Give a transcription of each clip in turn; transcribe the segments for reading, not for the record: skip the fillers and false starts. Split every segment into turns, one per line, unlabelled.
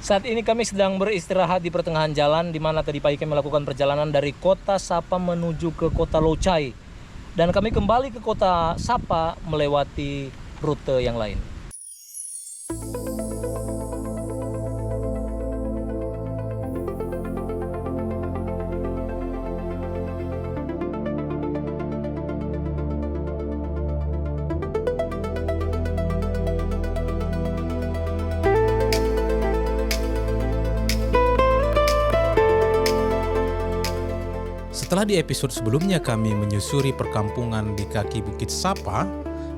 Saat ini kami sedang beristirahat di pertengahan jalan, di mana tadi pagi kami melakukan perjalanan dari kota Sapa menuju ke kota Leucai. Dan kami kembali ke kota Sapa melewati rute yang lain.
Setelah di episode sebelumnya kami menyusuri perkampungan di kaki Bukit Sapa,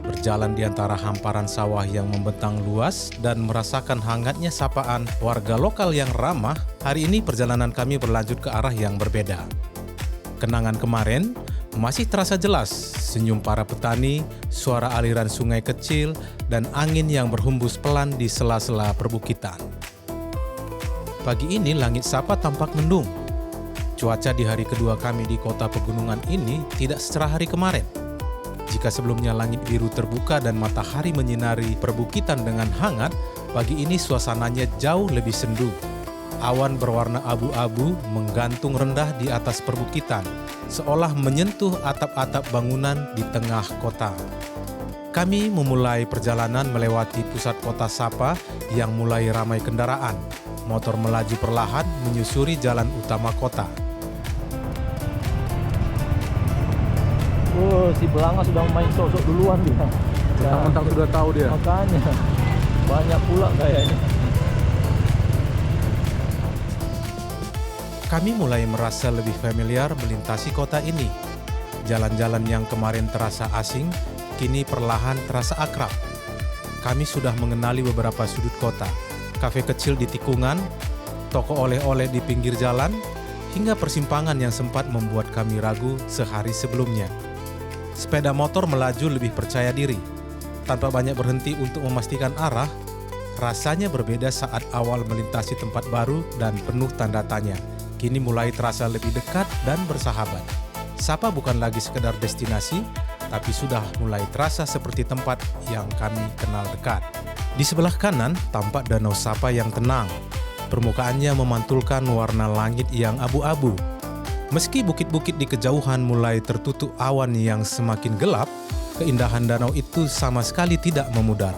berjalan di antara hamparan sawah yang membentang luas dan merasakan hangatnya sapaan warga lokal yang ramah, hari ini perjalanan kami berlanjut ke arah yang berbeda. Kenangan kemarin masih terasa jelas, senyum para petani, suara aliran sungai kecil, dan angin yang berhembus pelan di sela-sela perbukitan. Pagi ini langit Sapa tampak mendung. Cuaca di hari kedua kami di kota pegunungan ini tidak secerah hari kemarin. Jika sebelumnya langit biru terbuka dan matahari menyinari perbukitan dengan hangat, pagi ini suasananya jauh lebih sendu. Awan berwarna abu-abu menggantung rendah di atas perbukitan, seolah menyentuh atap-atap bangunan di tengah kota. Kami memulai perjalanan melewati pusat kota Sapa yang mulai ramai kendaraan. Motor melaju perlahan menyusuri jalan utama kota.
Si Belanga sudah main sosok duluan dia.
Mentang-mentang sudah tahu dia.
Makanya banyak pula kayaknya.
Kami mulai merasa lebih familiar melintasi kota ini. Jalan-jalan yang kemarin terasa asing, kini perlahan terasa akrab. Kami sudah mengenali beberapa sudut kota, kafe kecil di tikungan, toko oleh-oleh di pinggir jalan, hingga persimpangan yang sempat membuat kami ragu sehari sebelumnya. Sepeda motor melaju lebih percaya diri. Tanpa banyak berhenti untuk memastikan arah, rasanya berbeda saat awal melintasi tempat baru dan penuh tanda tanya. Kini mulai terasa lebih dekat dan bersahabat. Sapa bukan lagi sekedar destinasi, tapi sudah mulai terasa seperti tempat yang kami kenal dekat. Di sebelah kanan tampak Danau Sapa yang tenang. Permukaannya memantulkan warna langit yang abu-abu. Meski bukit-bukit di kejauhan mulai tertutup awan yang semakin gelap, keindahan danau itu sama sekali tidak memudar.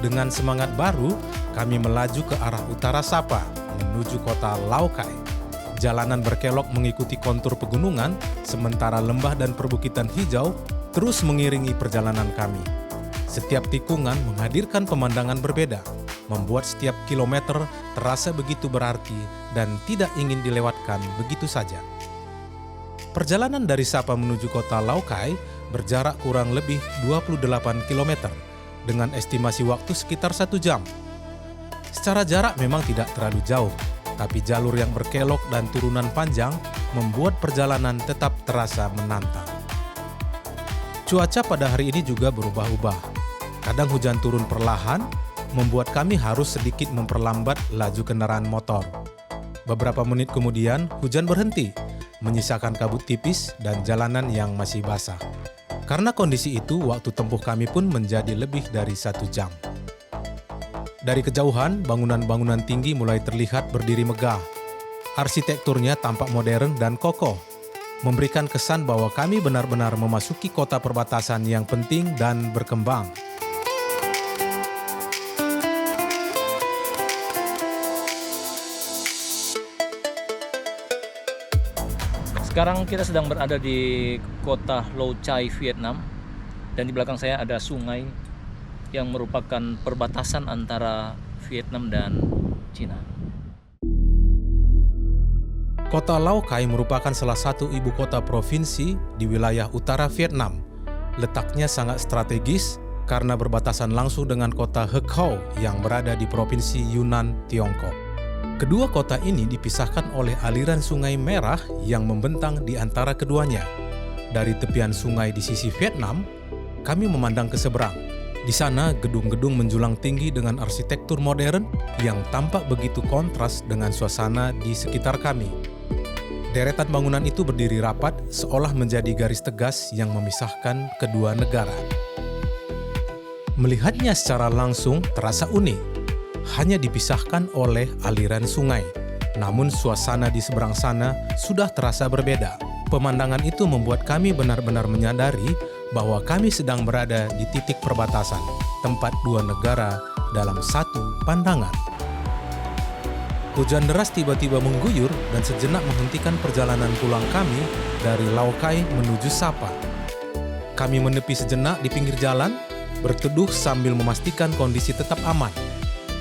Dengan semangat baru, kami melaju ke arah utara Sapa, menuju kota Leucai. Jalanan berkelok mengikuti kontur pegunungan, sementara lembah dan perbukitan hijau terus mengiringi perjalanan kami. Setiap tikungan menghadirkan pemandangan berbeda, membuat setiap kilometer terasa begitu berarti dan tidak ingin dilewatkan begitu saja. Perjalanan dari Sapa menuju kota Leucai berjarak kurang lebih 28 km, dengan estimasi waktu sekitar 1 jam. Secara jarak memang tidak terlalu jauh, tapi jalur yang berkelok dan turunan panjang membuat perjalanan tetap terasa menantang. Cuaca pada hari ini juga berubah-ubah. Kadang hujan turun perlahan, membuat kami harus sedikit memperlambat laju kendaraan motor. Beberapa menit kemudian, hujan berhenti, menyisakan kabut tipis dan jalanan yang masih basah. Karena kondisi itu, waktu tempuh kami pun menjadi lebih dari 1 jam. Dari kejauhan, bangunan-bangunan tinggi mulai terlihat berdiri megah. Arsitekturnya tampak modern dan kokoh, memberikan kesan bahwa kami benar-benar memasuki kota perbatasan yang penting dan berkembang.
Sekarang kita sedang berada di kota Leucai, Vietnam. Dan di belakang saya ada sungai yang merupakan perbatasan antara Vietnam dan Cina.
Kota Leucai merupakan salah satu ibu kota provinsi di wilayah utara Vietnam. Letaknya sangat strategis karena berbatasan langsung dengan kota Hue Khao yang berada di provinsi Yunnan, Tiongkok. Kedua kota ini dipisahkan oleh aliran sungai merah yang membentang di antara keduanya. Dari tepian sungai di sisi Vietnam, kami memandang ke seberang. Di sana, gedung-gedung menjulang tinggi dengan arsitektur modern yang tampak begitu kontras dengan suasana di sekitar kami. Deretan bangunan itu berdiri rapat seolah menjadi garis tegas yang memisahkan kedua negara. Melihatnya secara langsung terasa unik, hanya dipisahkan oleh aliran sungai. Namun suasana di seberang sana sudah terasa berbeda. Pemandangan itu membuat kami benar-benar menyadari bahwa kami sedang berada di titik perbatasan, tempat dua negara dalam satu pandangan. Hujan deras tiba-tiba mengguyur dan sejenak menghentikan perjalanan pulang kami dari Laukai menuju Sapa. Kami menepi sejenak di pinggir jalan, berteduh sambil memastikan kondisi tetap aman.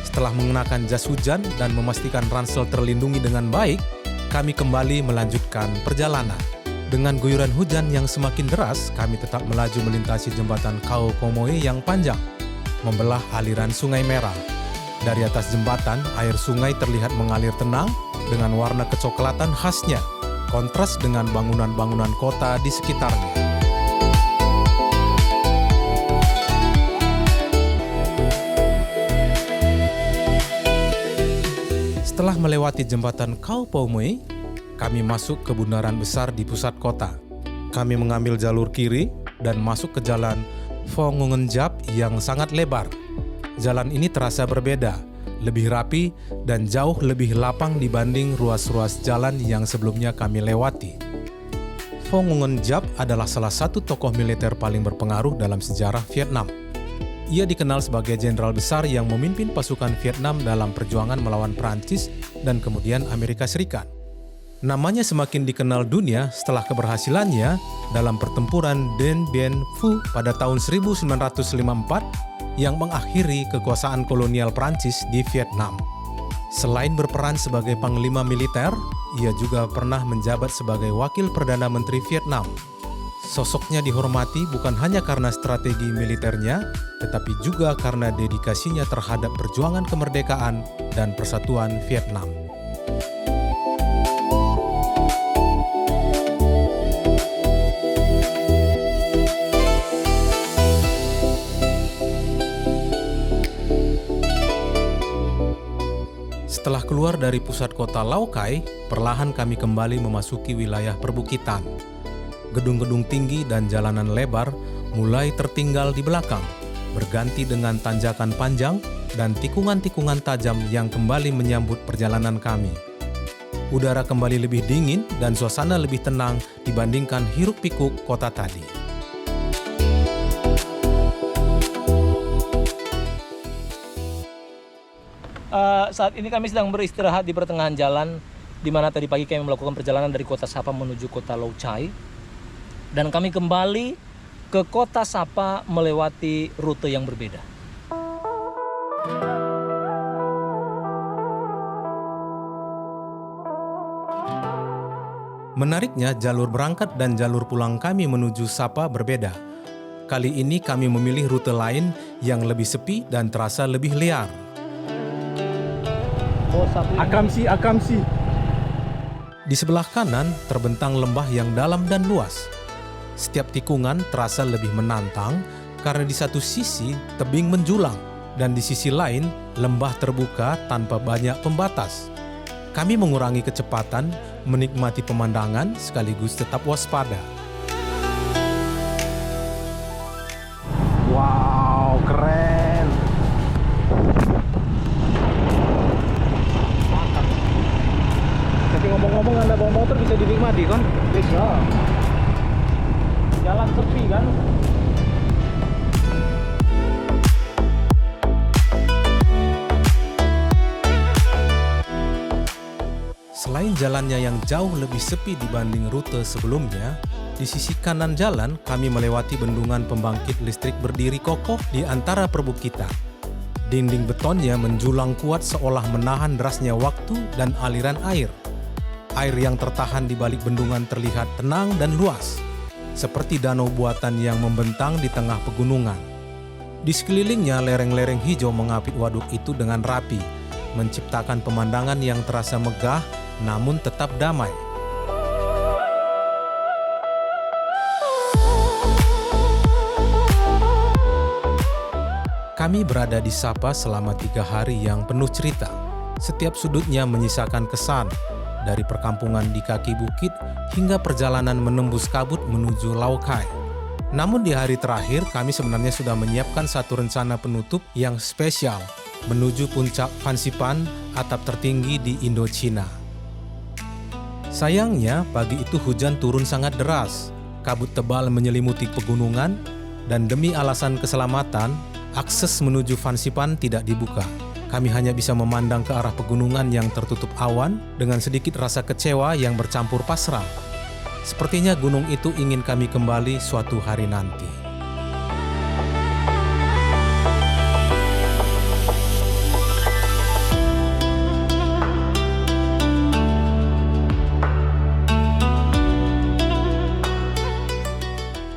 Setelah mengenakan jas hujan dan memastikan ransel terlindungi dengan baik, kami kembali melanjutkan perjalanan. Dengan guyuran hujan yang semakin deras, kami tetap melaju melintasi jembatan Khao Komoe yang panjang, membelah aliran Sungai Merah. Dari atas jembatan, air sungai terlihat mengalir tenang dengan warna kecoklatan khasnya, kontras dengan bangunan-bangunan kota di sekitarnya. Setelah melewati jembatan Khao Komoe, kami masuk ke bundaran besar di pusat kota. Kami mengambil jalur kiri dan masuk ke jalan Phongungenjap yang sangat lebar. Jalan ini terasa berbeda, lebih rapi dan jauh lebih lapang dibanding ruas-ruas jalan yang sebelumnya kami lewati. Phongungenjap adalah salah satu tokoh militer paling berpengaruh dalam sejarah Vietnam. Ia dikenal sebagai jenderal besar yang memimpin pasukan Vietnam dalam perjuangan melawan Prancis dan kemudian Amerika Serikat. Namanya semakin dikenal dunia setelah keberhasilannya dalam pertempuran Dien Bien Phu pada tahun 1954 yang mengakhiri kekuasaan kolonial Prancis di Vietnam. Selain berperan sebagai panglima militer, ia juga pernah menjabat sebagai wakil Perdana Menteri Vietnam. Sosoknya dihormati bukan hanya karena strategi militernya, tetapi juga karena dedikasinya terhadap perjuangan kemerdekaan dan persatuan Vietnam. Setelah keluar dari pusat kota Laukai, perlahan kami kembali memasuki wilayah perbukitan. Gedung-gedung tinggi dan jalanan lebar mulai tertinggal di belakang, berganti dengan tanjakan panjang dan tikungan-tikungan tajam yang kembali menyambut perjalanan kami. Udara kembali lebih dingin dan suasana lebih tenang dibandingkan hiruk-pikuk kota tadi.
Saat ini kami sedang beristirahat di pertengahan jalan, di mana tadi pagi kami melakukan perjalanan dari kota Sapa menuju kota Lao Cai. Dan kami kembali ke kota Sapa melewati rute yang berbeda.
Menariknya, jalur berangkat dan jalur pulang kami menuju Sapa berbeda. Kali ini kami memilih rute lain yang lebih sepi dan terasa lebih liar.
Akamsi.
Di sebelah kanan terbentang lembah yang dalam dan luas. Setiap tikungan terasa lebih menantang karena di satu sisi tebing menjulang dan di sisi lain lembah terbuka tanpa banyak pembatas. Kami mengurangi kecepatan, menikmati pemandangan sekaligus tetap waspada.
Wow, keren. Tapi ngomong-ngomong Anda bawa motor bisa dinikmati kan? Bisa. Jalan sepi kan?
Selain jalannya yang jauh lebih sepi dibanding rute sebelumnya, di sisi kanan jalan kami melewati bendungan pembangkit listrik berdiri kokoh di antara perbukitan. Dinding betonnya menjulang kuat seolah menahan derasnya waktu dan aliran air. Air yang tertahan di balik bendungan terlihat tenang dan luas, seperti danau buatan yang membentang di tengah pegunungan. Di sekelilingnya lereng-lereng hijau mengapit waduk itu dengan rapi, menciptakan pemandangan yang terasa megah namun tetap damai. Kami berada di Sapa selama 3 hari yang penuh cerita. Setiap sudutnya menyisakan kesan. dari perkampungan di kaki bukit hingga perjalanan menembus kabut menuju Lào Cai. Namun di hari terakhir kami sebenarnya sudah menyiapkan satu rencana penutup yang spesial menuju puncak Phan Xipang, atap tertinggi di Indochina. Sayangnya pagi itu hujan turun sangat deras, kabut tebal menyelimuti pegunungan, dan demi alasan keselamatan, akses menuju Phan Xipang tidak dibuka. Kami hanya bisa memandang ke arah pegunungan yang tertutup awan dengan sedikit rasa kecewa yang bercampur pasrah. Sepertinya gunung itu ingin kami kembali suatu hari nanti.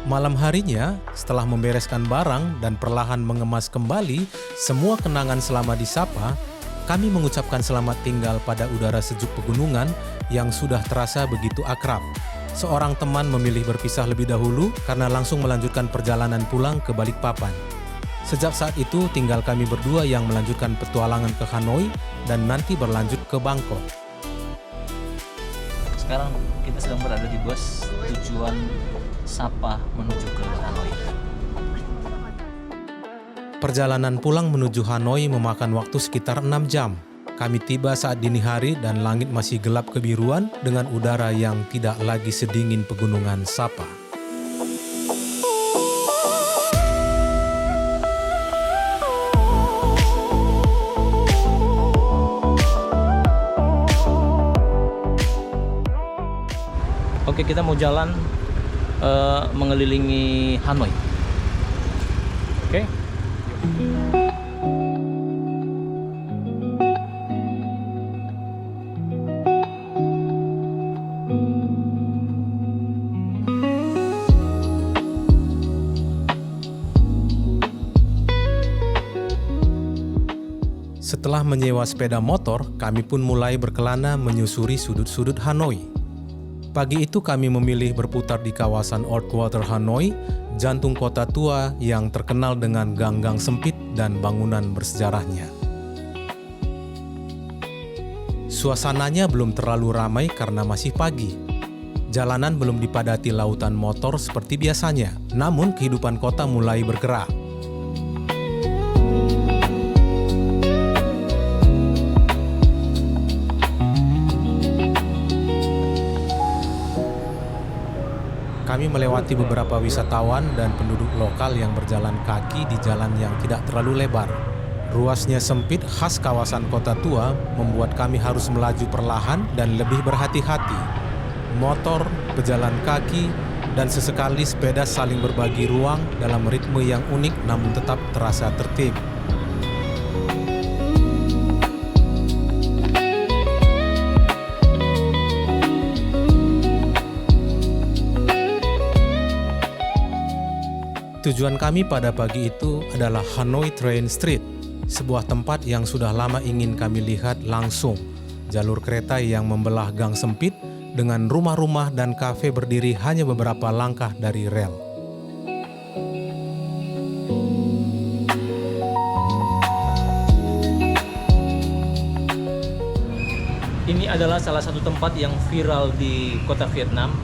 Malam harinya, setelah membereskan barang dan perlahan mengemas kembali semua kenangan selama di Sapa, kami mengucapkan selamat tinggal pada udara sejuk pegunungan yang sudah terasa begitu akrab. Seorang teman memilih berpisah lebih dahulu karena langsung melanjutkan perjalanan pulang ke Balikpapan. Sejak saat itu, tinggal kami berdua yang melanjutkan petualangan ke Hanoi dan nanti berlanjut ke Bangkok.
Sekarang kita sedang berada di bus tujuan Sapa menuju ke Hanoi.
Perjalanan pulang menuju Hanoi memakan waktu sekitar 6 jam. Kami tiba saat dini hari dan langit masih gelap kebiruan dengan udara yang tidak lagi sedingin pegunungan Sapa.
Oke, kita mau jalan mengelilingi Hanoi. Oke.
Setelah menyewa sepeda motor, kami pun mulai berkelana menyusuri sudut-sudut Hanoi. Pagi itu kami memilih berputar di kawasan Old Quarter Hanoi, jantung kota tua yang terkenal dengan gang-gang sempit dan bangunan bersejarahnya. Suasananya belum terlalu ramai karena masih pagi. Jalanan belum dipadati lautan motor seperti biasanya, namun kehidupan kota mulai bergerak. Kami melewati beberapa wisatawan dan penduduk lokal yang berjalan kaki di jalan yang tidak terlalu lebar. Ruasnya sempit khas kawasan kota tua membuat kami harus melaju perlahan dan lebih berhati-hati. Motor, pejalan kaki, dan sesekali sepeda saling berbagi ruang dalam ritme yang unik namun tetap terasa tertib. Tujuan kami pada pagi itu adalah Hanoi Train Street, sebuah tempat yang sudah lama ingin kami lihat langsung. Jalur kereta yang membelah gang sempit dengan rumah-rumah dan kafe berdiri hanya beberapa langkah dari rel.
Ini adalah salah satu tempat yang viral di kota Vietnam,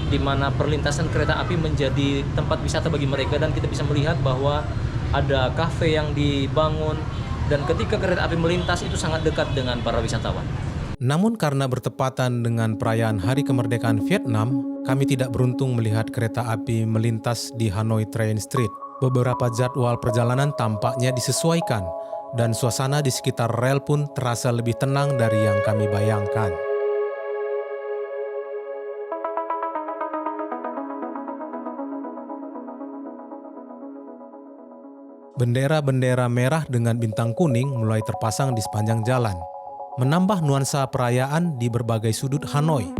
di mana perlintasan kereta api menjadi tempat wisata bagi mereka, dan kita bisa melihat bahwa ada kafe yang dibangun, dan ketika kereta api melintas itu sangat dekat dengan para wisatawan.
Namun karena bertepatan dengan perayaan Hari Kemerdekaan Vietnam, kami tidak beruntung melihat kereta api melintas di Hanoi Train Street. Beberapa jadwal perjalanan tampaknya disesuaikan, dan suasana di sekitar rel pun terasa lebih tenang dari yang kami bayangkan. Bendera-bendera merah dengan bintang kuning mulai terpasang di sepanjang jalan, menambah nuansa perayaan di berbagai sudut Hanoi.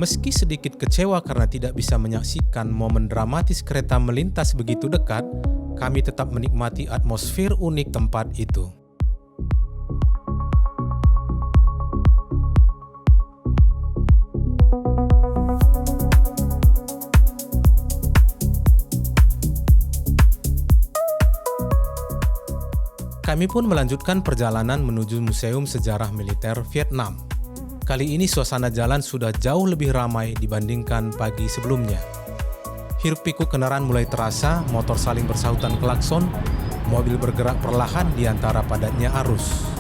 Meski sedikit kecewa karena tidak bisa menyaksikan momen dramatis kereta melintas begitu dekat, kami tetap menikmati atmosfer unik tempat itu. Kami pun melanjutkan perjalanan menuju Museum Sejarah Militer Vietnam. Kali ini suasana jalan sudah jauh lebih ramai dibandingkan pagi sebelumnya. Hiruk-pikuk kendaraan mulai terasa, motor saling bersahutan klakson, mobil bergerak perlahan di antara padatnya arus.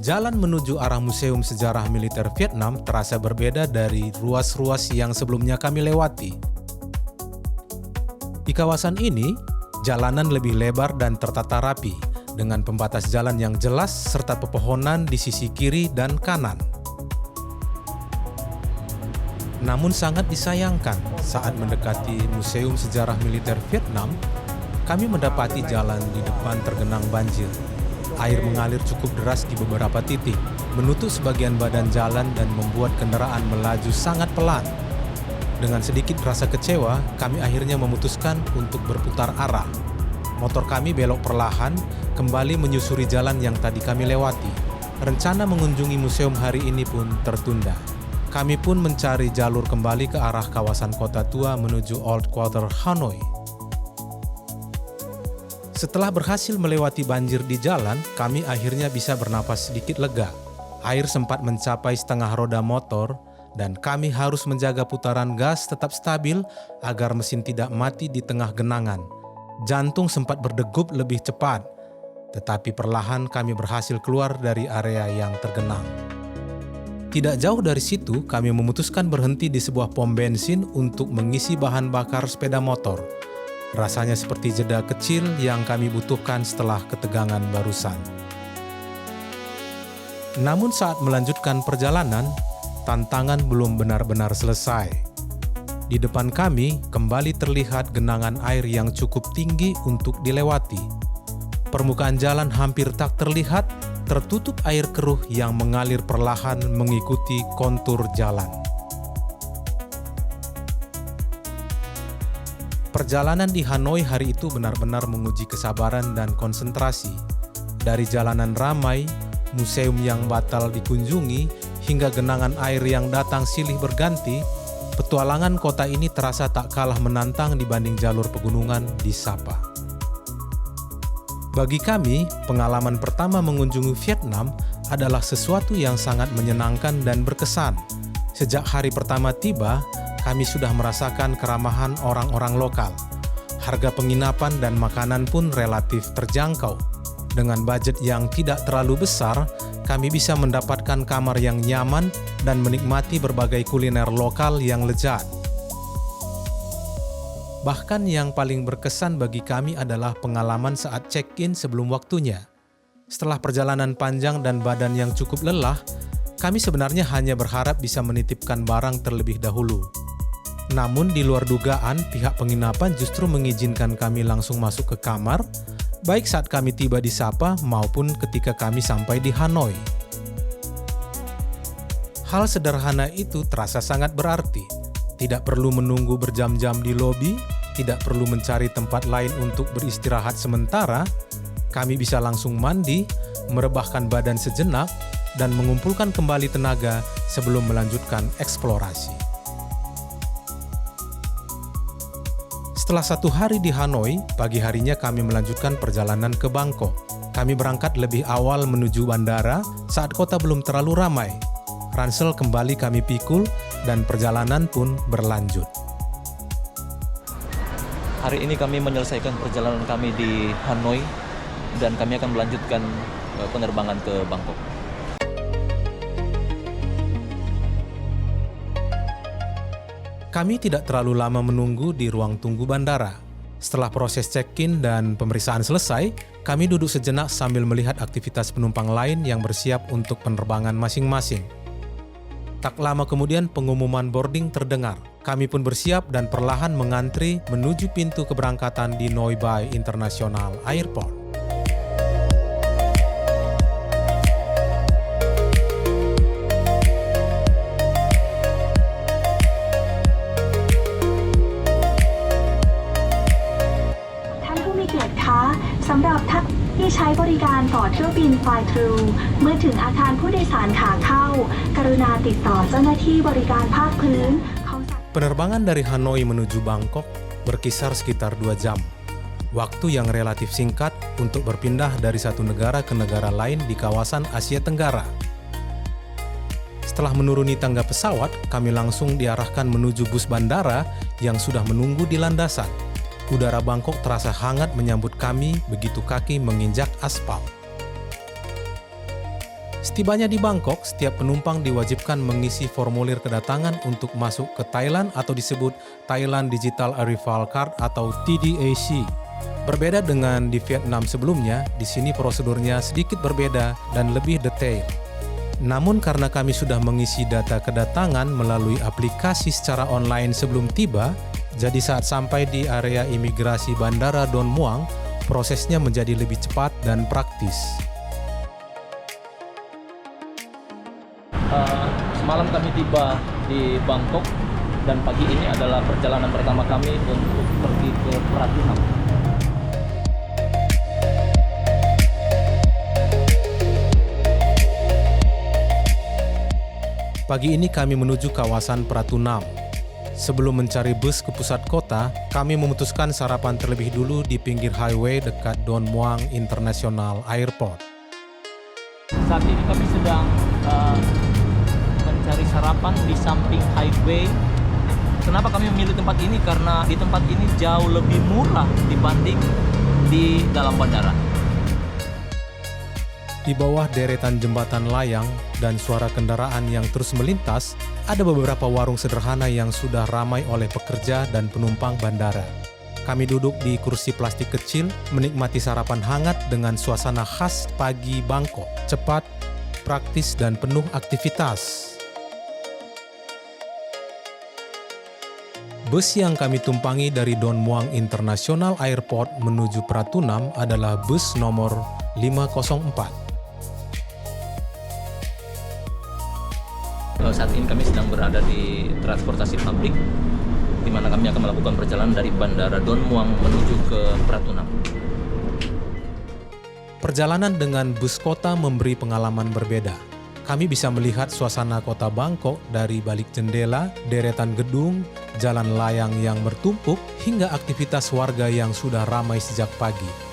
Jalan menuju arah Museum Sejarah Militer Vietnam terasa berbeda dari ruas-ruas yang sebelumnya kami lewati. Di kawasan ini, jalanan lebih lebar dan tertata rapi, dengan pembatas jalan yang jelas serta pepohonan di sisi kiri dan kanan. Namun sangat disayangkan, saat mendekati Museum Sejarah Militer Vietnam, kami mendapati jalan di depan tergenang banjir. Air mengalir cukup deras di beberapa titik, menutup sebagian badan jalan dan membuat kendaraan melaju sangat pelan. Dengan sedikit rasa kecewa, kami akhirnya memutuskan untuk berputar arah. Motor kami belok perlahan, kembali menyusuri jalan yang tadi kami lewati. Rencana mengunjungi museum hari ini pun tertunda. Kami pun mencari jalur kembali ke arah kawasan kota tua menuju Old Quarter Hanoi. Setelah berhasil melewati banjir di jalan, kami akhirnya bisa bernapas sedikit lega. Air sempat mencapai setengah roda motor, dan kami harus menjaga putaran gas tetap stabil agar mesin tidak mati di tengah genangan. Jantung sempat berdegup lebih cepat, tetapi perlahan kami berhasil keluar dari area yang tergenang. Tidak jauh dari situ, kami memutuskan berhenti di sebuah pom bensin untuk mengisi bahan bakar sepeda motor. Rasanya seperti jeda kecil yang kami butuhkan setelah ketegangan barusan. Namun saat melanjutkan perjalanan, tantangan belum benar-benar selesai. Di depan kami kembali terlihat genangan air yang cukup tinggi untuk dilewati. Permukaan jalan hampir tak terlihat, tertutup air keruh yang mengalir perlahan mengikuti kontur jalan. Perjalanan di Hanoi hari itu benar-benar menguji kesabaran dan konsentrasi. Dari jalanan ramai, museum yang batal dikunjungi, hingga genangan air yang datang silih berganti, petualangan kota ini terasa tak kalah menantang dibanding jalur pegunungan di Sapa. Bagi kami, pengalaman pertama mengunjungi Vietnam adalah sesuatu yang sangat menyenangkan dan berkesan. Sejak hari pertama tiba, kami sudah merasakan keramahan orang-orang lokal. Harga penginapan dan makanan pun relatif terjangkau. Dengan budget yang tidak terlalu besar, kami bisa mendapatkan kamar yang nyaman dan menikmati berbagai kuliner lokal yang lezat. Bahkan yang paling berkesan bagi kami adalah pengalaman saat check-in sebelum waktunya. Setelah perjalanan panjang dan badan yang cukup lelah, kami sebenarnya hanya berharap bisa menitipkan barang terlebih dahulu. Namun di luar dugaan, pihak penginapan justru mengizinkan kami langsung masuk ke kamar, baik saat kami tiba di Sapa maupun ketika kami sampai di Hanoi. Hal sederhana itu terasa sangat berarti. Tidak perlu menunggu berjam-jam di lobi, tidak perlu mencari tempat lain untuk beristirahat sementara, kami bisa langsung mandi, merebahkan badan sejenak, dan mengumpulkan kembali tenaga sebelum melanjutkan eksplorasi. Setelah 1 hari di Hanoi, pagi harinya kami melanjutkan perjalanan ke Bangkok. Kami berangkat lebih awal menuju bandara saat kota belum terlalu ramai. Ransel kembali kami pikul dan perjalanan pun berlanjut.
Hari ini kami menyelesaikan perjalanan kami di Hanoi dan kami akan melanjutkan penerbangan ke Bangkok.
Kami tidak terlalu lama menunggu di ruang tunggu bandara. Setelah proses check-in dan pemeriksaan selesai, kami duduk sejenak sambil melihat aktivitas penumpang lain yang bersiap untuk penerbangan masing-masing. Tak lama kemudian pengumuman boarding terdengar. Kami pun bersiap dan perlahan mengantri menuju pintu keberangkatan di Noi Bai International Airport.
สำหรับท่านที่ใช้บริการต่อเที่ยวบิน Fly Through เมื่อถึงอาคารผู้โดยสารขาเข้า กรุณาติดต่อเจ้าหน้าที่บริการภาคพื้นของ
Penerbangan dari Hanoi menuju Bangkok berkisar sekitar 2 jam. Waktu yang relatif singkat untuk berpindah dari satu negara ke negara lain di kawasan Asia Tenggara. Setelah menuruni tangga pesawat, kami langsung diarahkan menuju bus bandara yang sudah menunggu di landasan. Udara Bangkok terasa hangat menyambut kami begitu kaki menginjak aspal. Setibanya di Bangkok, setiap penumpang diwajibkan mengisi formulir kedatangan untuk masuk ke Thailand atau disebut Thailand Digital Arrival Card atau TDAC. Berbeda dengan di Vietnam sebelumnya, di sini prosedurnya sedikit berbeda dan lebih detail. Namun karena kami sudah mengisi data kedatangan melalui aplikasi secara online sebelum tiba, jadi saat sampai di area imigrasi Bandara Don Muang, prosesnya menjadi lebih cepat dan praktis.
Semalam kami tiba di Bangkok dan pagi ini adalah perjalanan pertama kami untuk pergi ke Pratunam.
Pagi ini kami menuju kawasan Pratunam. Sebelum mencari bus ke pusat kota, kami memutuskan sarapan terlebih dulu di pinggir highway dekat Don Muang International Airport.
Saat ini kami sedang mencari sarapan di samping highway. Kenapa kami memilih tempat ini? Karena di tempat ini jauh lebih murah dibanding di dalam bandara.
Di bawah deretan jembatan layang dan suara kendaraan yang terus melintas, ada beberapa warung sederhana yang sudah ramai oleh pekerja dan penumpang bandara. Kami duduk di kursi plastik kecil, menikmati sarapan hangat dengan suasana khas pagi Bangkok, cepat, praktis, dan penuh aktivitas. Bus yang kami tumpangi dari Don Muang International Airport menuju Pratunam adalah bus nomor 504.
Saat ini kami sedang berada di transportasi publik, di mana kami akan melakukan perjalanan dari Bandara Don Muang menuju ke Pratunam.
Perjalanan dengan bus kota memberi pengalaman berbeda. Kami bisa melihat suasana kota Bangkok dari balik jendela, deretan gedung, jalan layang yang bertumpuk, hingga aktivitas warga yang sudah ramai sejak pagi.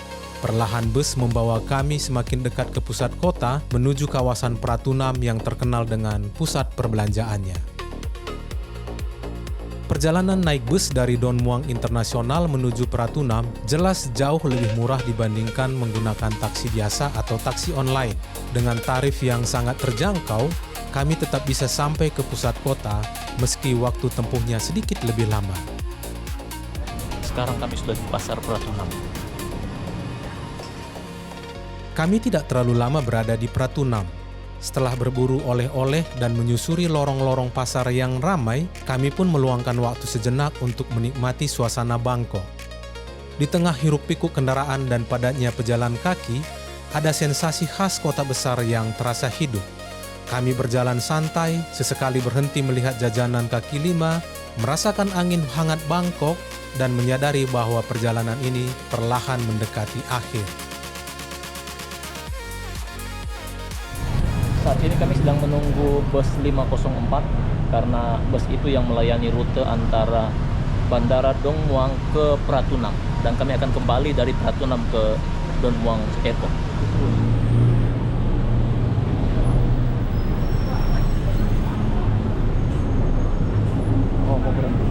Perlahan bus membawa kami semakin dekat ke pusat kota menuju kawasan Pratunam yang terkenal dengan pusat perbelanjaannya. Perjalanan naik bus dari Don Muang Internasional menuju Pratunam jelas jauh lebih murah dibandingkan menggunakan taksi biasa atau taksi online. Dengan tarif yang sangat terjangkau, kami tetap bisa sampai ke pusat kota meski waktu tempuhnya sedikit lebih lama.
Sekarang kami sudah di pasar Pratunam.
Kami tidak terlalu lama berada di Pratunam. Setelah berburu oleh-oleh dan menyusuri lorong-lorong pasar yang ramai, kami pun meluangkan waktu sejenak untuk menikmati suasana Bangkok. Di tengah hiruk-pikuk kendaraan dan padatnya pejalan kaki, ada sensasi khas kota besar yang terasa hidup. Kami berjalan santai, sesekali berhenti melihat jajanan kaki lima, merasakan angin hangat Bangkok, dan menyadari bahwa perjalanan ini perlahan mendekati akhir.
Saat ini kami sedang menunggu bus 504 karena bus itu yang melayani rute antara Bandara Don Muang ke Pratunam, dan kami akan kembali dari Pratunam ke Don Muang Airport. Oh, mau berhenti.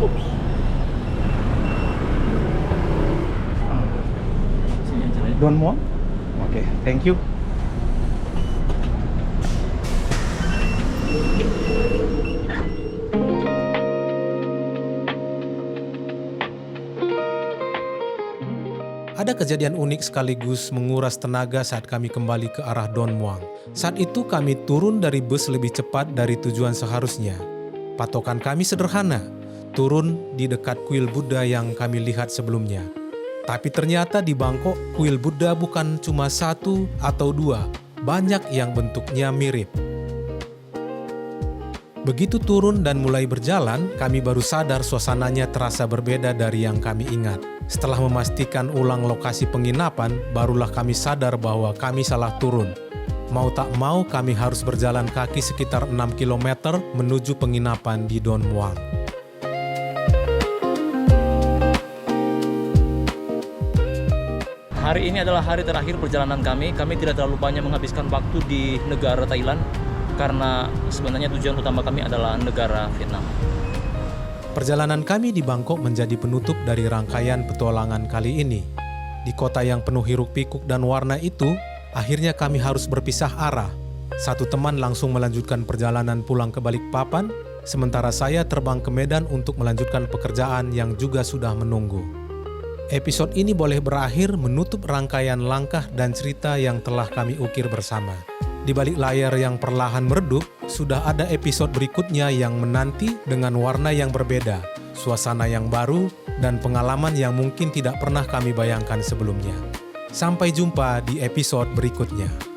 Ups.
Don Muang? Oke, thank you.
Ada kejadian unik sekaligus menguras tenaga saat kami kembali ke arah Don Muang. Saat itu kami turun dari bus lebih cepat dari tujuan seharusnya. Patokan kami sederhana, turun di dekat kuil Buddha yang kami lihat sebelumnya. Tapi ternyata di Bangkok, kuil Buddha bukan cuma satu atau dua, banyak yang bentuknya mirip. Begitu turun dan mulai berjalan, kami baru sadar suasananya terasa berbeda dari yang kami ingat. Setelah memastikan ulang lokasi penginapan, barulah kami sadar bahwa kami salah turun. Mau tak mau, kami harus berjalan kaki sekitar 6 km menuju penginapan di Don Muang.
Hari ini adalah hari terakhir perjalanan kami. Kami tidak terlalu banyak menghabiskan waktu di negara Thailand karena sebenarnya tujuan utama kami adalah negara Vietnam.
Perjalanan kami di Bangkok menjadi penutup dari rangkaian petualangan kali ini. Di kota yang penuh hiruk-pikuk dan warna itu, akhirnya kami harus berpisah arah. Satu teman langsung melanjutkan perjalanan pulang ke Balikpapan, sementara saya terbang ke Medan untuk melanjutkan pekerjaan yang juga sudah menunggu. Episode ini boleh berakhir menutup rangkaian langkah dan cerita yang telah kami ukir bersama. Di balik layar yang perlahan meredup, sudah ada episode berikutnya yang menanti dengan warna yang berbeda, suasana yang baru, dan pengalaman yang mungkin tidak pernah kami bayangkan sebelumnya. Sampai jumpa di episode berikutnya.